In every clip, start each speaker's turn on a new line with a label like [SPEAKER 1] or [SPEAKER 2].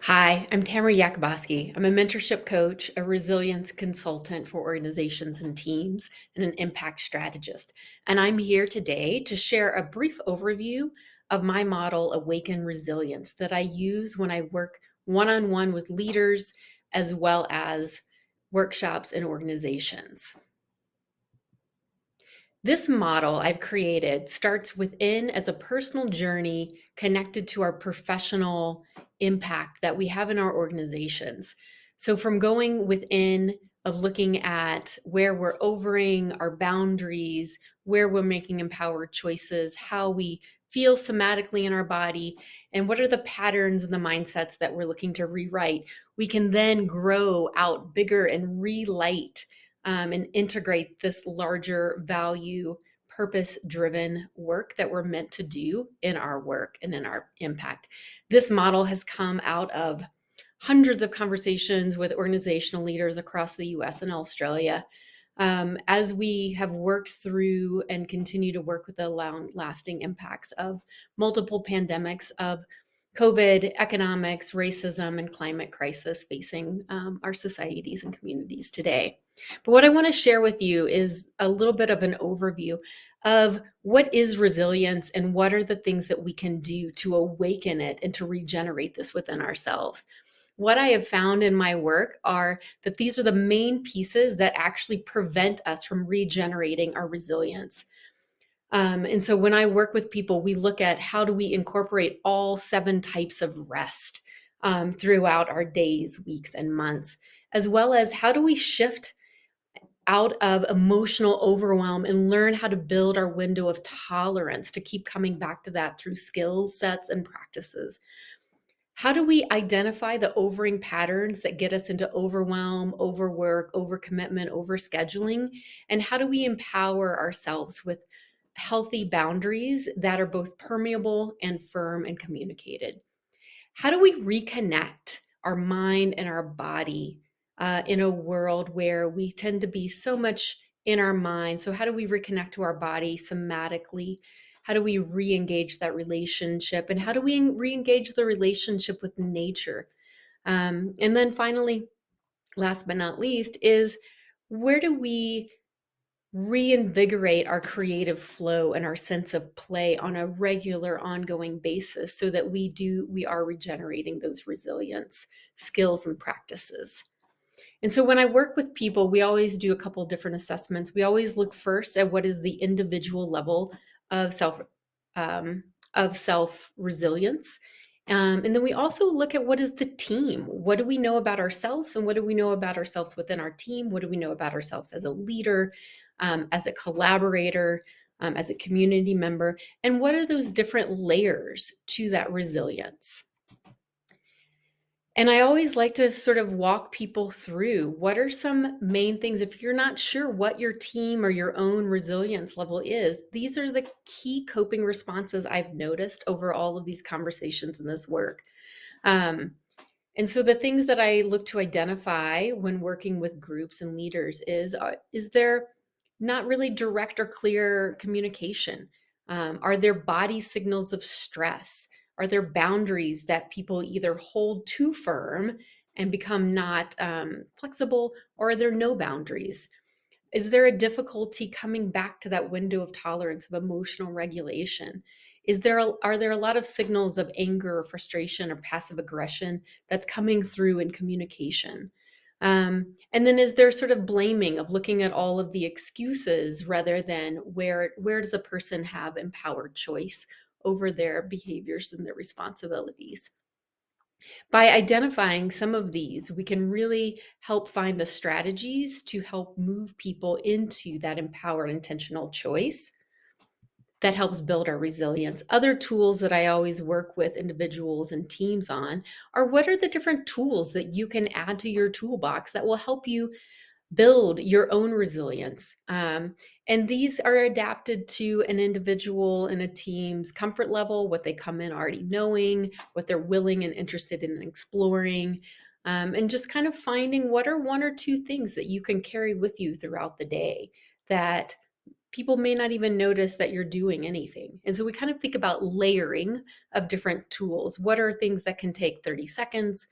[SPEAKER 1] Hi, I'm Tamara Yakuboski. I'm a mentorship coach, a resilience consultant for organizations and teams, and an impact strategist. And I'm here today to share a brief overview of my model, Awaken Resilience, that I use when I work one on one with leaders as well as workshops and organizations. This model I've created starts within as a personal journey connected to our professional impact that we have in our organizations. So, from going within of looking at where we're overing our boundaries, where we're making empowered choices, how we feel somatically in our body, and what are the patterns and the mindsets that we're looking to rewrite, we can then grow out bigger and relight and integrate this larger value, purpose driven work that we're meant to do in our work and in our impact. This model has come out of hundreds of conversations with organizational leaders across the US and Australia. As we have worked through and continue to work with the long lasting impacts of multiple pandemics of COVID, economics, racism, and climate crisis facing our societies and communities today. But what I want to share with you is a little bit of an overview of what is resilience and what are the things that we can do to awaken it and to regenerate this within ourselves. What I have found in my work are that these are the main pieces that actually prevent us from regenerating our resilience. And so when I work with people, we look at how do we incorporate all 7 types of rest throughout our days, weeks, and months, as well as how do we shift out of emotional overwhelm and learn how to build our window of tolerance to keep coming back to that through skill sets and practices. How do we identify the overing patterns that get us into overwhelm, overwork, overcommitment, overscheduling? And how do we empower ourselves with healthy boundaries that are both permeable and firm and communicated? How do we reconnect our mind and our body in a world where we tend to be so much in our mind? So, how do we reconnect to our body somatically? How do we re engage that relationship? And how do we re engage the relationship with nature? And then finally, last but not least, is where do we reinvigorate our creative flow and our sense of play on a regular ongoing basis so that we are regenerating those resilience skills and practices. And so when I work with people, we always do a couple different assessments. We always look first at what is the individual level of um, self resilience. And then we also look at what is the team. What do we know about ourselves, and what do we know about ourselves within our team? What do we know about ourselves as a leader, as a collaborator, as a community member? And what are those different layers to that resilience? And I always like to sort of walk people through what are some main things. If you're not sure what your team or your own resilience level is, these are the key coping responses I've noticed over all of these conversations in this work. Um, and so the things that I look to identify when working with groups and leaders is there not really direct or clear communication? Are there body signals of stress? Are there boundaries that people either hold too firm and become not flexible, or are there no boundaries? Is there a difficulty coming back to that window of tolerance of emotional regulation? Are there a lot of signals of anger or frustration or passive aggression that's coming through in communication? And then is there sort of blaming of looking at all of the excuses rather than where does a person have empowered choice over their behaviors and their responsibilities? By identifying some of these, we can really help find the strategies to help move people into that empowered, intentional choice that helps build our resilience. Other tools that I always work with individuals and teams on are what are the different tools that you can add to your toolbox that will help you build your own resilience. And these are adapted to an individual and a team's comfort level, what they come in already knowing, what they're willing and interested in exploring, and just kind of finding what are 1 or 2 things that you can carry with you throughout the day that people may not even notice that you're doing anything. And so we kind of think about layering of different tools. What are things that can take 30 seconds?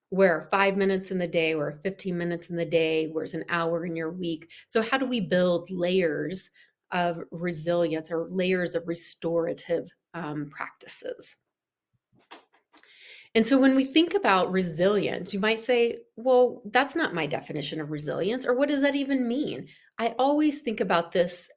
[SPEAKER 1] Where are 5 minutes in the day, or 15 minutes in the day, where's an hour in your week? So how do we build layers of resilience or layers of restorative practices? And so when we think about resilience, you might say, well, that's not my definition of resilience, or what does that even mean? I always think about this.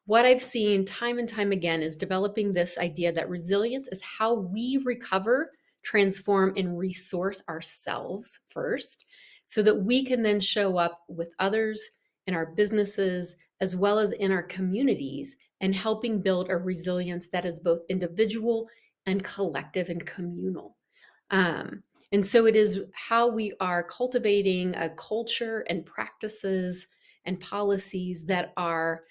[SPEAKER 1] What I've seen time and time again is developing this idea that resilience is how we recover, transform, and resource ourselves first, so that we can then show up with others in our businesses as well as in our communities and helping build a resilience that is both individual and collective and communal. Um, and so it is how we are cultivating a culture and practices and policies that are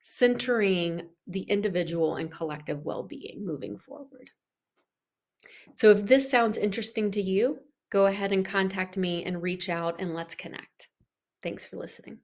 [SPEAKER 1] centering the individual and collective well-being moving forward. So if this sounds interesting to you, go ahead and contact me and reach out and let's connect. Thanks for listening.